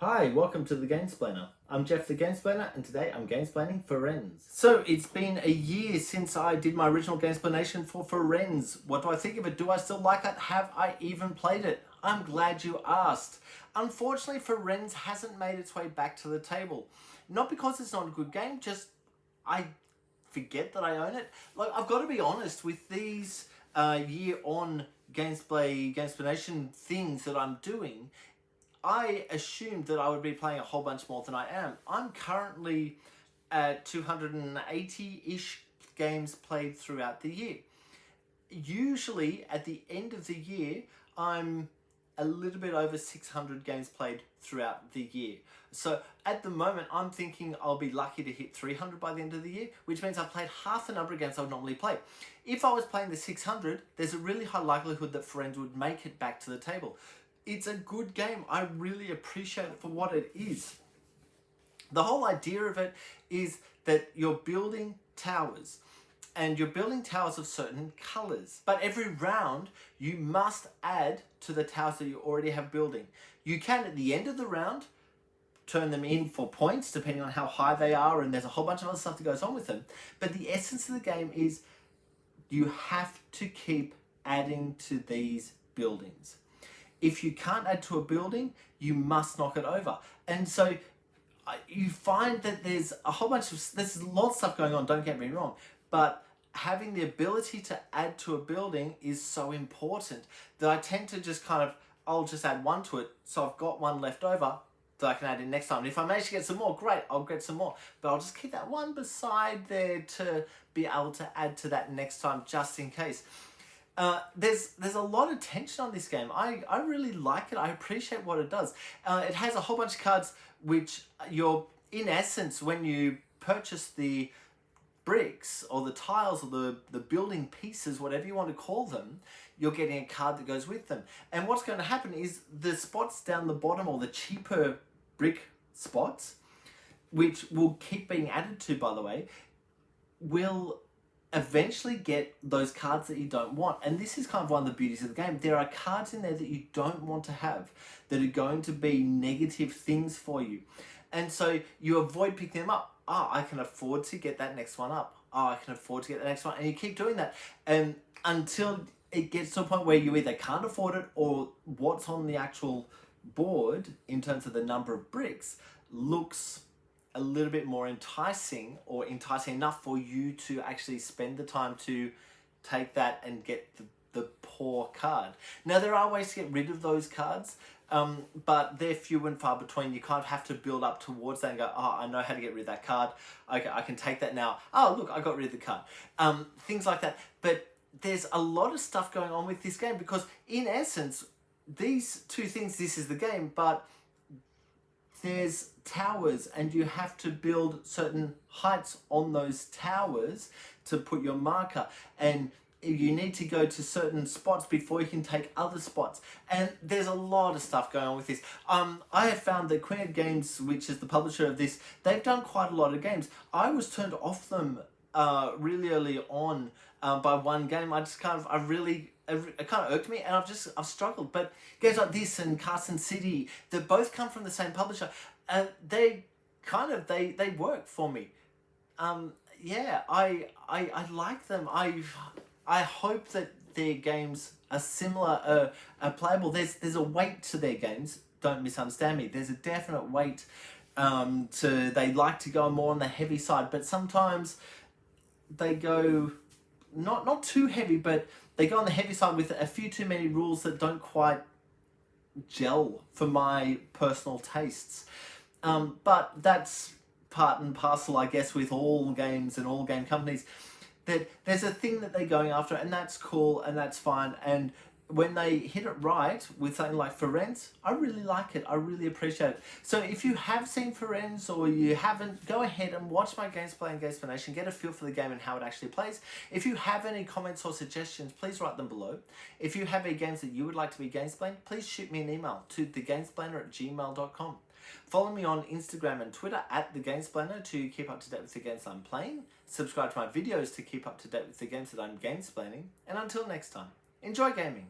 Hi, welcome to the Gamesplainer. I'm Jeff the Gamesplainer, and today I'm gamesplaining Firenze. So it's been a year since I did my original Gamesplanation for Firenze. What do I think of it? Do I still like it? Have I even played it? I'm glad you asked. Unfortunately, Firenze hasn't made its way back to the table. Not because it's not a good game, just I forget that I own it. Like, I've got to be honest with these year-on Gamesplanation things that I'm doing. I assumed that I would be playing a whole bunch more than I am. I'm currently at 280-ish games played throughout the year. Usually, at the end of the year, I'm a little bit over 600 games played throughout the year. So at the moment, I'm thinking I'll be lucky to hit 300 by the end of the year, which means I've played half the number of games I would normally play. If I was playing the 600, there's a really high likelihood that Firenze would make it back to the table. It's a good game. I really appreciate it for what it is. The whole idea of it is that you're building towers, and you're building towers of certain colors. But every round, you must add to the towers that you already have building. You can, at the end of the round, turn them in for points, depending on how high they are, and there's a whole bunch of other stuff that goes on with them. But the essence of the game is you have to keep adding to these buildings. If you can't add to a building, you must knock it over. And so you find that there's a whole bunch of, there's a lot of stuff going on, don't get me wrong, but having the ability to add to a building is so important that I tend to just I'll just add one to it, so I've got one left over that I can add in next time. And if I manage to get some more, great, I'll get some more. But I'll just keep that one beside there to be able to add to that next time, just in case. There's a lot of tension on this game. I really like it. I appreciate what it does. It has a whole bunch of cards which you're, in essence, when you purchase the bricks or the tiles or the building pieces, whatever you want to call them, you're getting a card that goes with them. And what's going to happen is the spots down the bottom, or the cheaper brick spots, which will keep being added to, by the way, will eventually get those cards that you don't want. And this is kind of one of the beauties of the game. There are cards in there that you don't want to have, that are going to be negative things for you. And so you avoid picking them up. I can afford to get that next one up. I can afford to get the next one. And you keep doing that. And until it gets to a point where you either can't afford it, or what's on the actual board in terms of the number of bricks looks a little bit more enticing, or enticing enough for you to actually spend the time to take that and get the poor card. Now, there are ways to get rid of those cards, but they're few and far between. You kind of have to build up towards that and go, I know how to get rid of that card. I can take that now. Oh, look, I got rid of the card. Things like that. But there's a lot of stuff going on with this game, because in essence, these two things, this is the game, but there's towers, and you have to build certain heights on those towers to put your marker, and you need to go to certain spots before you can take other spots. And there's a lot of stuff going on with this. I have found that Queen Games, which is the publisher of this, they've done quite a lot of games. I was turned off them really early on by one game. It kind of irked me, and I've struggled. But games like this and Carson City, that both come from the same publisher, they work for me. Yeah, I like them. I hope that their games are similar, are playable. There's a weight to their games. Don't misunderstand me. There's a definite weight they like to go more on the heavy side, but sometimes they go not too heavy, but they go on the heavy side with a few too many rules that don't quite gel for my personal tastes. But that's part and parcel, I guess, with all games and all game companies, that there's a thing that they're going after, and that's cool, and that's fine. And when they hit it right with something like Firenze, I really like it. I really appreciate it. So if you have seen Firenze, or you haven't, go ahead and watch my Gameplay and Gamesplanation, get a feel for the game and how it actually plays. If you have any comments or suggestions, please write them below. If you have any games that you would like to be gamesplained, please shoot me an email to thegamesplainer@gmail.com. Follow me on Instagram and Twitter @thegamesplainer to keep up to date with the games I'm playing. Subscribe to my videos to keep up to date with the games that I'm gamesplaining. And until next time, enjoy gaming.